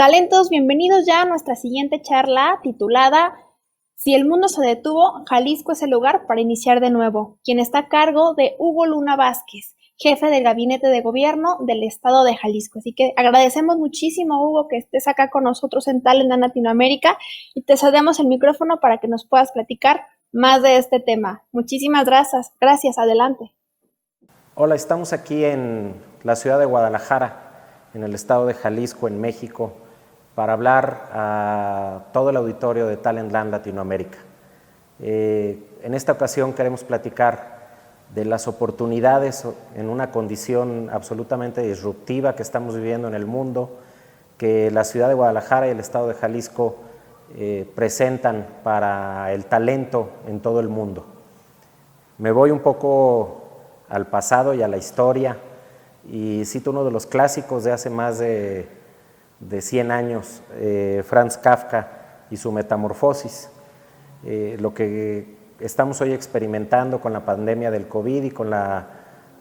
Talentos, bienvenidos ya a nuestra siguiente charla titulada Si el mundo se detuvo, Jalisco es el lugar para iniciar de nuevo, quien está a cargo de Hugo Luna Vázquez, jefe del Gabinete de Gobierno del Estado de Jalisco. Así que agradecemos muchísimo, Hugo, que estés acá con nosotros en Talent Latinoamérica y te cedemos el micrófono para que nos puedas platicar más de este tema. Muchísimas gracias. Gracias, adelante. Hola, estamos aquí en la ciudad de Guadalajara, en el estado de Jalisco, en México, para hablar a todo el auditorio de Talentland Latinoamérica. En esta ocasión queremos platicar de las oportunidades en una condición absolutamente disruptiva que estamos viviendo en el mundo, que la ciudad de Guadalajara y el estado de Jalisco presentan para el talento en todo el mundo. Me voy un poco al pasado y a la historia y cito uno de los clásicos de hace más de 100 años, Franz Kafka y su Metamorfosis. Lo que estamos hoy experimentando con la pandemia del COVID y con la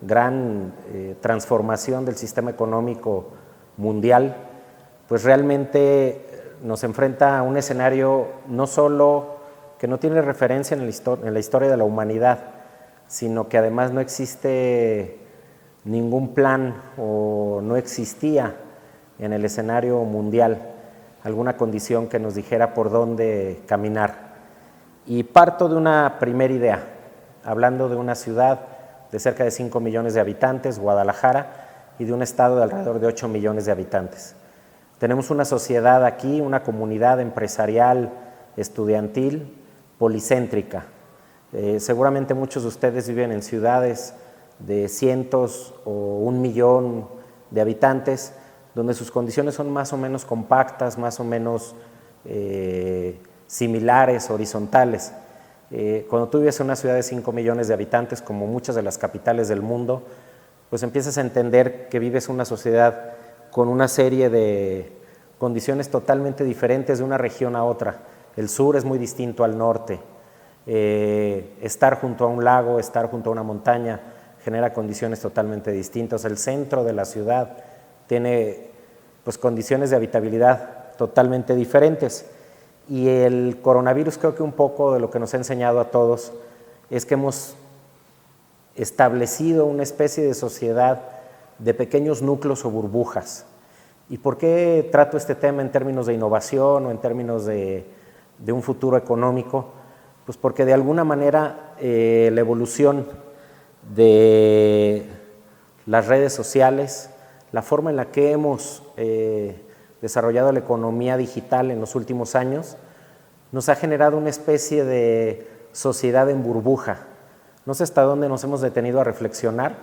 gran transformación del sistema económico mundial, pues realmente nos enfrenta a un escenario no solo que no tiene referencia en la historia de la humanidad, sino que además no existe ningún plan o no existía en el escenario mundial alguna condición que nos dijera por dónde caminar. Y parto de una primera idea, hablando de una ciudad de cerca de 5 millones de habitantes, Guadalajara, y de un estado de alrededor de 8 millones de habitantes. Tenemos una sociedad aquí, una comunidad empresarial, estudiantil, policéntrica. Seguramente muchos de ustedes viven en ciudades de cientos o 1 millón de habitantes, donde sus condiciones son más o menos compactas, más o menos similares, horizontales. Cuando tú vives en una ciudad de 5 millones de habitantes, como muchas de las capitales del mundo, pues empiezas a entender que vives una sociedad con una serie de condiciones totalmente diferentes de una región a otra. El sur es muy distinto al norte. Estar junto a un lago, estar junto a una montaña genera condiciones totalmente distintas. El centro de la ciudad tiene pues condiciones de habitabilidad totalmente diferentes, y el coronavirus creo que un poco de lo que nos ha enseñado a todos es que hemos establecido una especie de sociedad de pequeños núcleos o burbujas. ¿Y por qué trato este tema en términos de innovación o en términos de un futuro económico? Pues porque de alguna manera la evolución de las redes sociales, la forma en la que hemos desarrollado la economía digital en los últimos años, nos ha generado una especie de sociedad en burbuja. No sé hasta dónde nos hemos detenido a reflexionar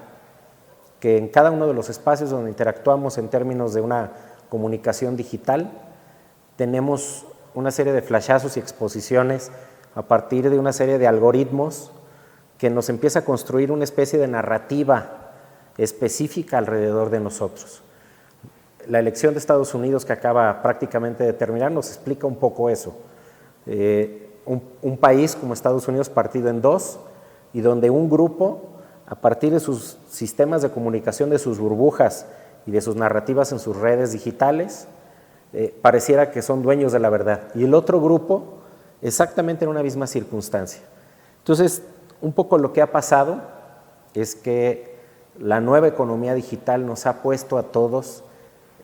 que en cada uno de los espacios donde interactuamos en términos de una comunicación digital, tenemos una serie de flashazos y exposiciones a partir de una serie de algoritmos que nos empieza a construir una especie de narrativa específica alrededor de nosotros. La elección de Estados Unidos que acaba prácticamente de terminar nos explica un poco eso. Un país como Estados Unidos partido en dos, y donde un grupo, a partir de sus sistemas de comunicación, de sus burbujas y de sus narrativas en sus redes digitales, pareciera que son dueños de la verdad, y el otro grupo exactamente en una misma circunstancia. Entonces, un poco lo que ha pasado es que la nueva economía digital nos ha puesto a todos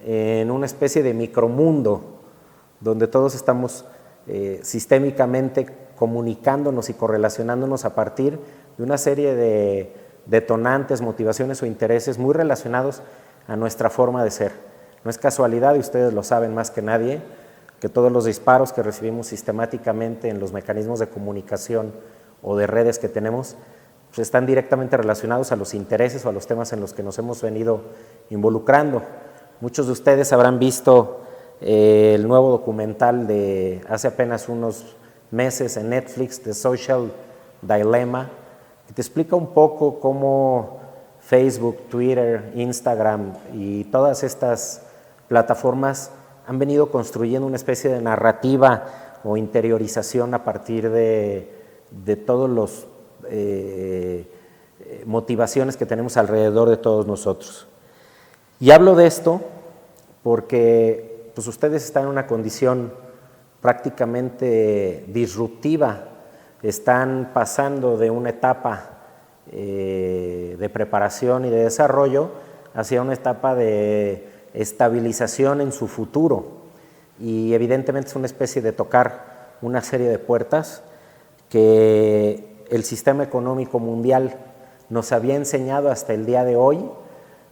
en una especie de micromundo donde todos estamos sistémicamente comunicándonos y correlacionándonos a partir de una serie de detonantes, motivaciones o intereses muy relacionados a nuestra forma de ser. No es casualidad, y ustedes lo saben más que nadie, que todos los disparos que recibimos sistemáticamente en los mecanismos de comunicación o de redes que tenemos pues están directamente relacionados a los intereses o a los temas en los que nos hemos venido involucrando. Muchos de ustedes habrán visto el nuevo documental de hace apenas unos meses en Netflix, The Social Dilemma, que te explica un poco cómo Facebook, Twitter, Instagram y todas estas plataformas han venido construyendo una especie de narrativa o interiorización a partir de todos los motivaciones que tenemos alrededor de todos nosotros. Y hablo de esto porque pues ustedes están en una condición prácticamente disruptiva, están pasando de una etapa de preparación y de desarrollo hacia una etapa de estabilización en su futuro, y evidentemente es una especie de tocar una serie de puertas que el sistema económico mundial nos había enseñado hasta el día de hoy,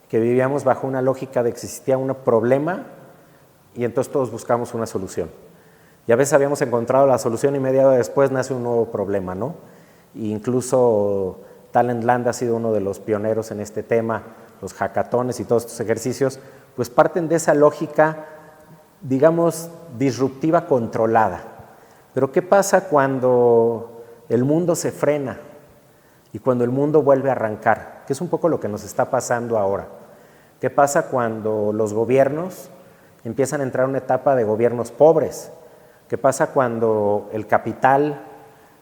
que vivíamos bajo una lógica de que existía un problema y entonces todos buscamos una solución. Y a veces habíamos encontrado la solución y media hora después nace un nuevo problema, ¿no? E incluso Talentland ha sido uno de los pioneros en este tema, los hackatones y todos estos ejercicios, pues parten de esa lógica, digamos, disruptiva controlada. Pero ¿qué pasa cuando el mundo se frena y cuando el mundo vuelve a arrancar? Que es un poco lo que nos está pasando ahora. ¿Qué pasa cuando los gobiernos empiezan a entrar en una etapa de gobiernos pobres? ¿Qué pasa cuando el capital,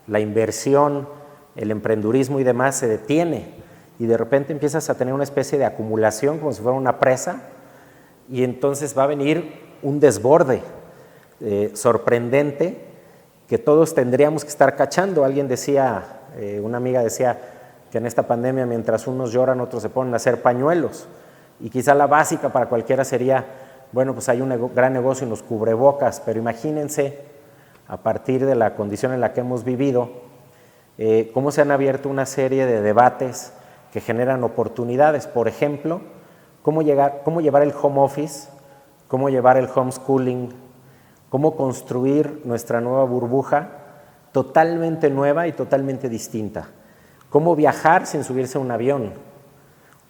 la inversión, el emprendurismo y demás se detiene y de repente empiezas a tener una especie de acumulación como si fuera una presa, y entonces va a venir un desborde sorprendente que todos tendríamos que estar cachando? Alguien decía, una amiga decía que en esta pandemia mientras unos lloran otros se ponen a hacer pañuelos, y quizá la básica para cualquiera sería, bueno, pues hay un gran negocio en los cubrebocas, pero imagínense, a partir de la condición en la que hemos vivido, cómo se han abierto una serie de debates que generan oportunidades. Por ejemplo, cómo llevar el home office, cómo llevar el homeschooling, cómo construir nuestra nueva burbuja totalmente nueva y totalmente distinta, cómo viajar sin subirse a un avión,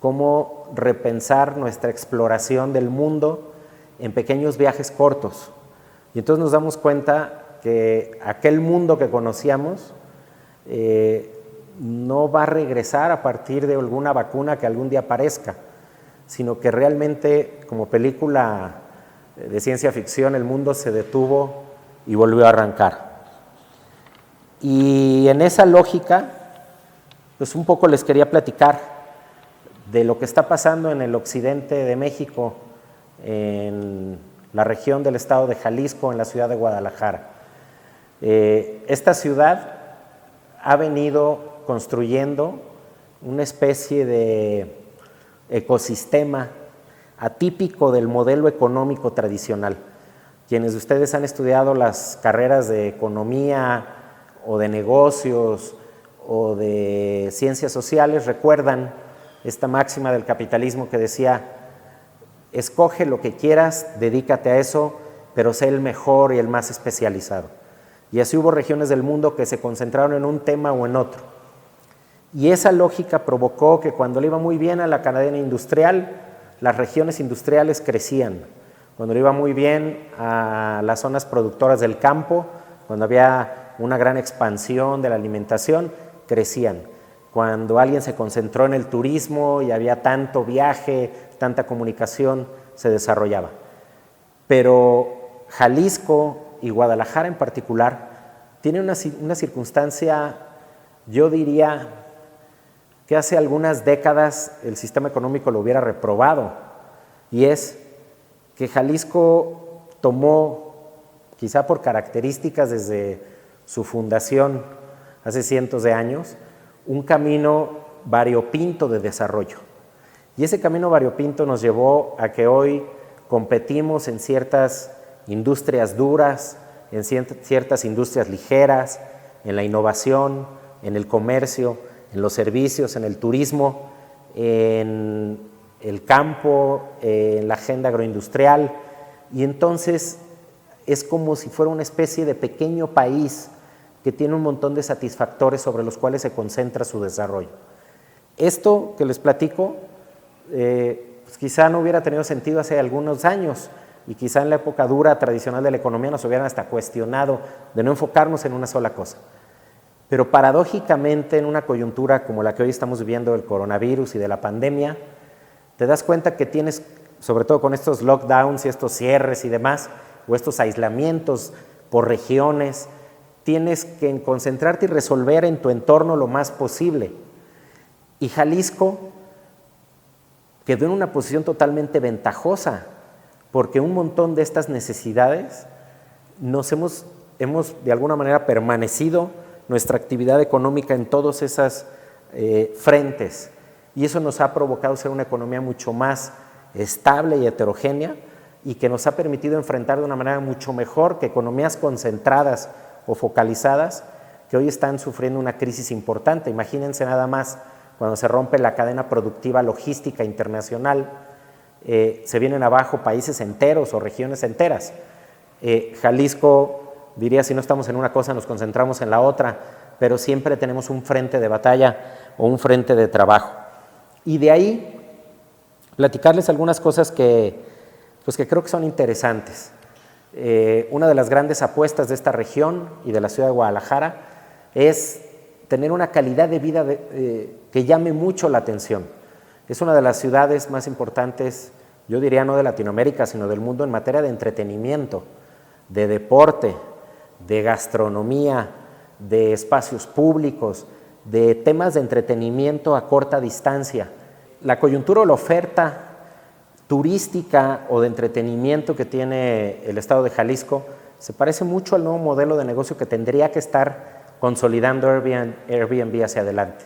cómo repensar nuestra exploración del mundo en pequeños viajes cortos. Y entonces nos damos cuenta que aquel mundo que conocíamos no va a regresar a partir de alguna vacuna que algún día aparezca, sino que realmente, como película de ciencia ficción, el mundo se detuvo y volvió a arrancar. Y en esa lógica, pues un poco les quería platicar de lo que está pasando en el occidente de México, en la región del estado de Jalisco, en la ciudad de Guadalajara. Esta ciudad ha venido construyendo una especie de ecosistema atípico del modelo económico tradicional. Quienes de ustedes han estudiado las carreras de economía o de negocios o de ciencias sociales recuerdan esta máxima del capitalismo que decía: escoge lo que quieras, dedícate a eso, pero sé el mejor y el más especializado. Y así hubo regiones del mundo que se concentraron en un tema o en otro. Y esa lógica provocó que cuando le iba muy bien a la cadena industrial, las regiones industriales crecían. Cuando le iba muy bien a las zonas productoras del campo, cuando había una gran expansión de la alimentación, crecían. Cuando alguien se concentró en el turismo y había tanto viaje, tanta comunicación, se desarrollaba. Pero Jalisco y Guadalajara en particular tienen una circunstancia, yo diría, que hace algunas décadas el sistema económico lo hubiera reprobado, y es que Jalisco tomó, quizá por características desde su fundación hace cientos de años, un camino variopinto de desarrollo. Y ese camino variopinto nos llevó a que hoy competimos en ciertas industrias duras, en ciertas industrias ligeras, en la innovación, en el comercio, en los servicios, en el turismo, en el campo, en la agenda agroindustrial. Y entonces es como si fuera una especie de pequeño país que tiene un montón de satisfactores sobre los cuales se concentra su desarrollo. Esto que les platico, pues quizá no hubiera tenido sentido hace algunos años, y quizá en la época dura tradicional de la economía nos hubieran hasta cuestionado de no enfocarnos en una sola cosa. Pero paradójicamente, en una coyuntura como la que hoy estamos viviendo del coronavirus y de la pandemia, te das cuenta que tienes, sobre todo con estos lockdowns y estos cierres y demás, o estos aislamientos por regiones, tienes que concentrarte y resolver en tu entorno lo más posible. Y Jalisco quedó en una posición totalmente ventajosa, porque un montón de estas necesidades hemos de alguna manera permanecido nuestra actividad económica en todos esos frentes, y eso nos ha provocado ser una economía mucho más estable y heterogénea, y que nos ha permitido enfrentar de una manera mucho mejor que economías concentradas o focalizadas que hoy están sufriendo una crisis importante. Imagínense nada más cuando se rompe la cadena productiva logística internacional, se vienen abajo países enteros o regiones enteras. Jalisco, diría, si no estamos en una cosa nos concentramos en la otra, pero siempre tenemos un frente de batalla o un frente de trabajo. Y de ahí platicarles algunas cosas que creo que son interesantes. Una de las grandes apuestas de esta región y de la ciudad de Guadalajara es tener una calidad de vida que llame mucho la atención. Es una de las ciudades más importantes, yo diría no de Latinoamérica, sino del mundo en materia de entretenimiento, de deporte, de gastronomía, de espacios públicos, de temas de entretenimiento a corta distancia. La coyuntura o la oferta turística o de entretenimiento que tiene el estado de Jalisco se parece mucho al nuevo modelo de negocio que tendría que estar consolidando Airbnb hacia adelante,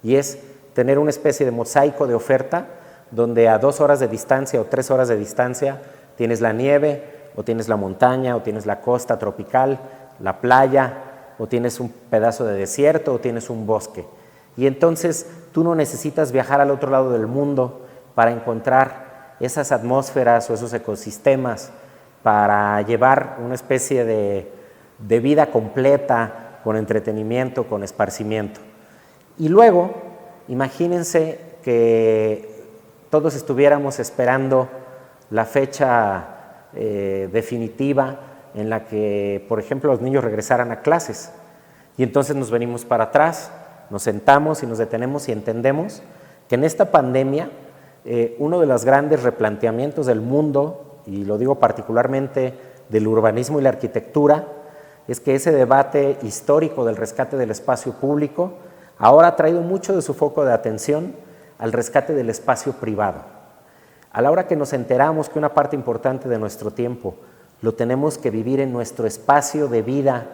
y es tener una especie de mosaico de oferta donde a 2 horas de distancia o 3 horas de distancia tienes la nieve, o tienes la montaña, o tienes la costa tropical, la playa, o tienes un pedazo de desierto, o tienes un bosque. Y entonces tú no necesitas viajar al otro lado del mundo para encontrar esas atmósferas o esos ecosistemas, para llevar una especie de vida completa, con entretenimiento, con esparcimiento. Y luego, imagínense que todos estuviéramos esperando la fecha definitiva en la que, por ejemplo, los niños regresaran a clases. Y entonces nos venimos para atrás, nos sentamos y nos detenemos y entendemos que en esta pandemia uno de los grandes replanteamientos del mundo, y lo digo particularmente del urbanismo y la arquitectura, es que ese debate histórico del rescate del espacio público ahora ha traído mucho de su foco de atención al rescate del espacio privado. A la hora que nos enteramos que una parte importante de nuestro tiempo lo tenemos que vivir en nuestro espacio de vida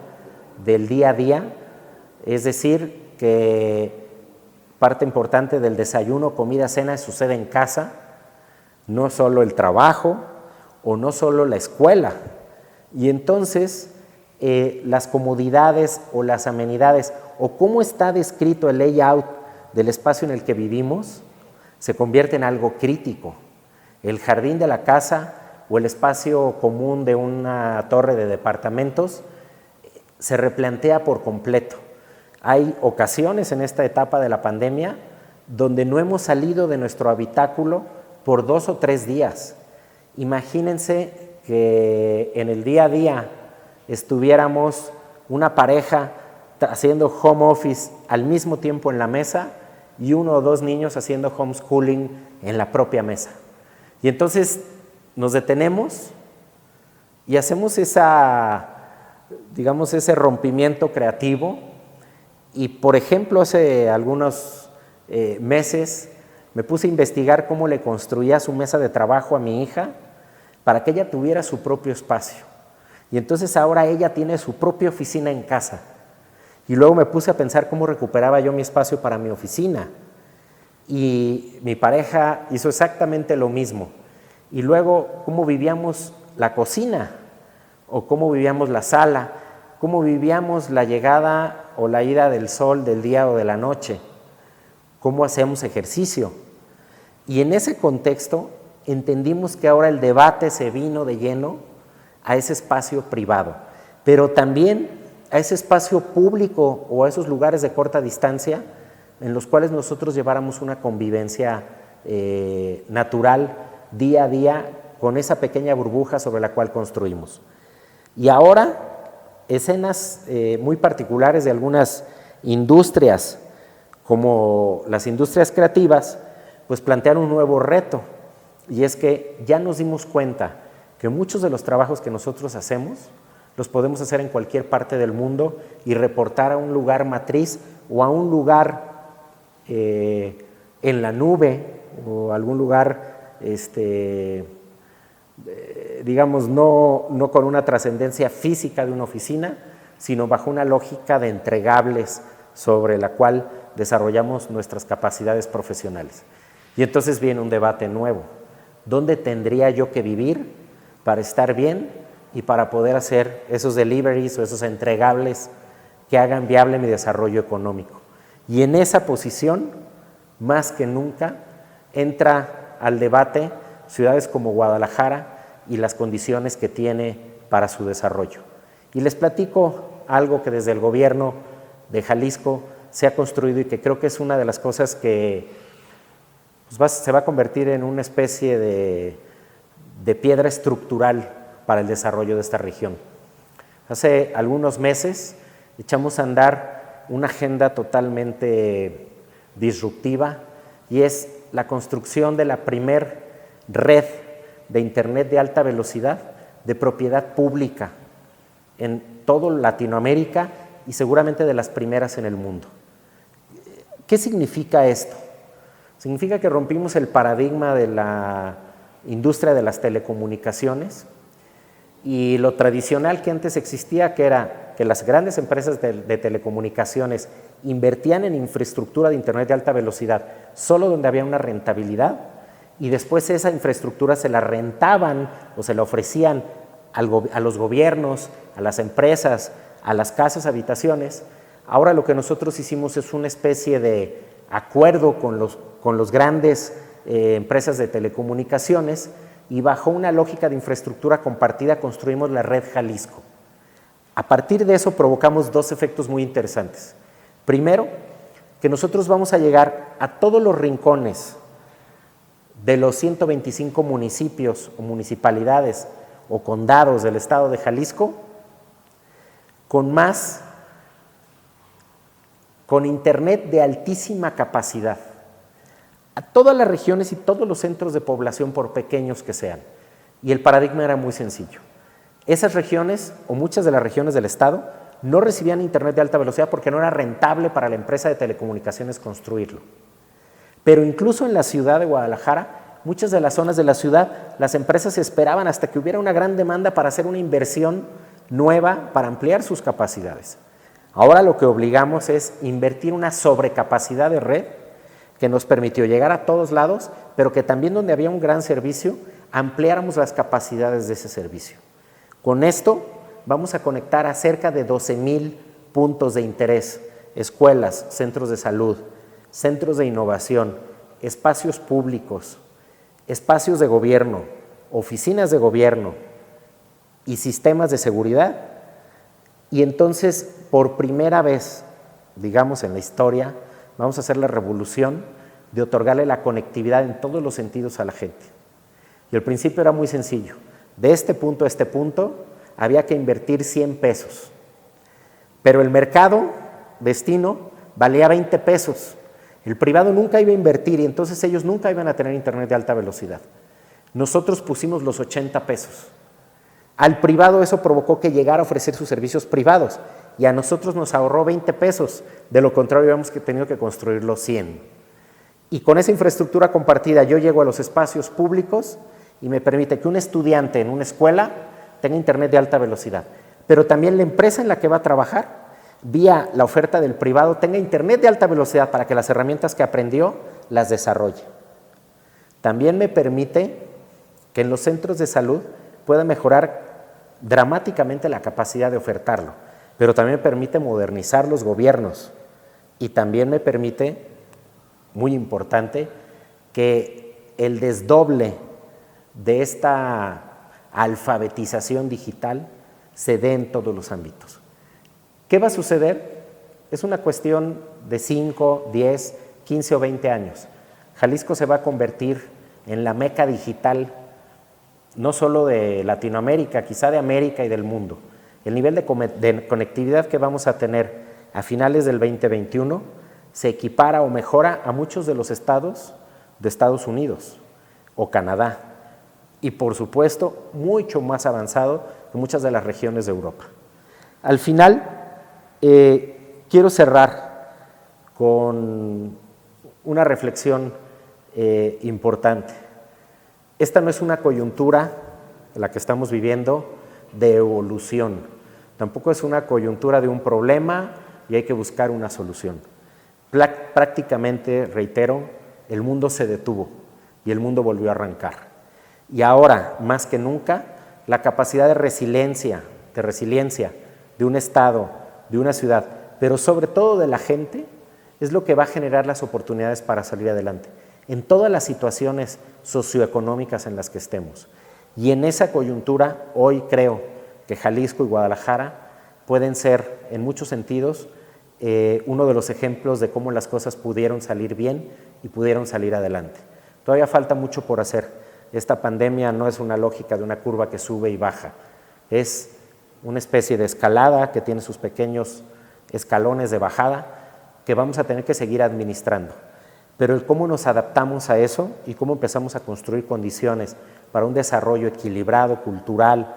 del día a día, es decir, que parte importante del desayuno, comida, cena sucede en casa, no solo el trabajo o no solo la escuela. Y entonces las comodidades o las amenidades o cómo está descrito el layout del espacio en el que vivimos se convierte en algo crítico. El jardín de la casa o el espacio común de una torre de departamentos se replantea por completo. Hay ocasiones en esta etapa de la pandemia donde no hemos salido de nuestro habitáculo por 2 o 3 días. Imagínense que en el día a día estuviéramos una pareja haciendo home office al mismo tiempo en la mesa y 1 o 2 niños haciendo homeschooling en la propia mesa. Y entonces nos detenemos y hacemos ese rompimiento creativo. Y por ejemplo, hace algunos meses me puse a investigar cómo le construía su mesa de trabajo a mi hija para que ella tuviera su propio espacio. Y entonces ahora ella tiene su propia oficina en casa. Y luego me puse a pensar cómo recuperaba yo mi espacio para mi oficina. Y mi pareja hizo exactamente lo mismo. Y luego cómo vivíamos la cocina, o cómo vivíamos la sala, cómo vivíamos la llegada o la ida del sol, del día o de la noche, cómo hacemos ejercicio. Y en ese contexto entendimos que ahora el debate se vino de lleno a ese espacio privado, pero también a ese espacio público o a esos lugares de corta distancia en los cuales nosotros lleváramos una convivencia natural día a día con esa pequeña burbuja sobre la cual construimos. Y ahora escenas muy particulares de algunas industrias, como las industrias creativas, pues plantean un nuevo reto, y es que ya nos dimos cuenta que muchos de los trabajos que nosotros hacemos los podemos hacer en cualquier parte del mundo y reportar a un lugar matriz o a un lugar en la nube o algún lugar digamos, no con una trascendencia física de una oficina, sino bajo una lógica de entregables sobre la cual desarrollamos nuestras capacidades profesionales. Y entonces viene un debate nuevo. ¿Dónde tendría yo que vivir para estar bien y para poder hacer esos deliveries o esos entregables que hagan viable mi desarrollo económico? Y en esa posición, más que nunca, entra al debate ciudades como Guadalajara y las condiciones que tiene para su desarrollo. Y les platico algo que desde el gobierno de Jalisco se ha construido y que creo que es una de las cosas que se va a convertir en una especie de piedra estructural para el desarrollo de esta región. Hace algunos meses echamos a andar una agenda totalmente disruptiva y es la construcción de la primer red de Internet de alta velocidad de propiedad pública en todo Latinoamérica y seguramente de las primeras en el mundo. ¿Qué significa esto? Significa que rompimos el paradigma de la industria de las telecomunicaciones y lo tradicional que antes existía, que era que las grandes empresas de telecomunicaciones invertían en infraestructura de Internet de alta velocidad solo donde había una rentabilidad y después esa infraestructura se la rentaban o se la ofrecían a los gobiernos, a las empresas, a las casas, habitaciones. Ahora lo que nosotros hicimos es una especie de acuerdo con los grandes empresas de telecomunicaciones y bajo una lógica de infraestructura compartida construimos la red Jalisco. A partir de eso provocamos dos efectos muy interesantes. Primero, que nosotros vamos a llegar a todos los rincones de los 125 municipios o municipalidades o condados del estado de Jalisco con internet de altísima capacidad a todas las regiones y todos los centros de población por pequeños que sean. Y el paradigma era muy sencillo. Esas regiones o muchas de las regiones del estado no recibían internet de alta velocidad porque no era rentable para la empresa de telecomunicaciones construirlo. Pero incluso en la ciudad de Guadalajara, muchas de las zonas de la ciudad, las empresas esperaban hasta que hubiera una gran demanda para hacer una inversión nueva para ampliar sus capacidades. Ahora lo que obligamos es invertir una sobrecapacidad de red que nos permitió llegar a todos lados, pero que también donde había un gran servicio, ampliáramos las capacidades de ese servicio. Con esto vamos a conectar a cerca de 12,000 puntos de interés, escuelas, centros de salud, centros de innovación, espacios públicos, espacios de gobierno, oficinas de gobierno y sistemas de seguridad. Y entonces, por primera vez, digamos en la historia, vamos a hacer la revolución de otorgarle la conectividad en todos los sentidos a la gente. Y el principio era muy sencillo. De este punto a este punto había que invertir 100 pesos. Pero el mercado destino valía 20 pesos. El privado nunca iba a invertir y entonces ellos nunca iban a tener internet de alta velocidad. Nosotros pusimos los 80 pesos. Al privado eso provocó que llegara a ofrecer sus servicios privados y a nosotros nos ahorró 20 pesos. De lo contrario, hubiéramos tenido que construir los 100. Y con esa infraestructura compartida yo llego a los espacios públicos y me permite que un estudiante en una escuela tenga internet de alta velocidad, pero también la empresa en la que va a trabajar, vía la oferta del privado, tenga internet de alta velocidad para que las herramientas que aprendió las desarrolle. También me permite que en los centros de salud pueda mejorar dramáticamente la capacidad de ofertarlo, pero también me permite modernizar los gobiernos y también me permite, muy importante, que el desdoble de esta alfabetización digital se dé en todos los ámbitos. ¿Qué va a suceder? Es una cuestión de 5, 10, 15 o 20 años. Jalisco se va a convertir en la meca digital, no solo de Latinoamérica, quizá de América y del mundo. El nivel de conectividad que vamos a tener a finales del 2021 se equipara o mejora a muchos de los estados de Estados Unidos o Canadá y, por supuesto, mucho más avanzado que muchas de las regiones de Europa. Al final, quiero cerrar con una reflexión importante. Esta no es una coyuntura la que estamos viviendo, de evolución. Tampoco es una coyuntura de un problema y hay que buscar una solución. Prácticamente, reitero, el mundo se detuvo y el mundo volvió a arrancar. Y ahora, más que nunca, la capacidad de resiliencia de un estado, de una ciudad, pero sobre todo de la gente, es lo que va a generar las oportunidades para salir adelante, en todas las situaciones socioeconómicas en las que estemos. Y en esa coyuntura, hoy creo que Jalisco y Guadalajara pueden ser, en muchos sentidos, uno de los ejemplos de cómo las cosas pudieron salir bien y pudieron salir adelante. Todavía falta mucho por hacer. Esta pandemia no es una lógica de una curva que sube y baja, es una especie de escalada que tiene sus pequeños escalones de bajada que vamos a tener que seguir administrando. Pero el cómo nos adaptamos a eso y cómo empezamos a construir condiciones para un desarrollo equilibrado, cultural,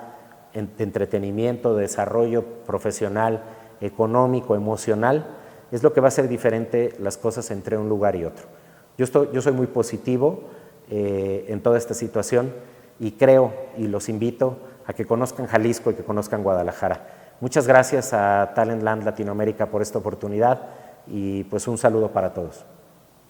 de entretenimiento, de desarrollo profesional, económico, emocional, es lo que va a hacer diferente las cosas entre un lugar y otro. Yo soy muy positivo en toda esta situación y creo y los invito a que conozcan Jalisco y que conozcan Guadalajara. Muchas gracias a Talent Land Latinoamérica por esta oportunidad y pues un saludo para todos.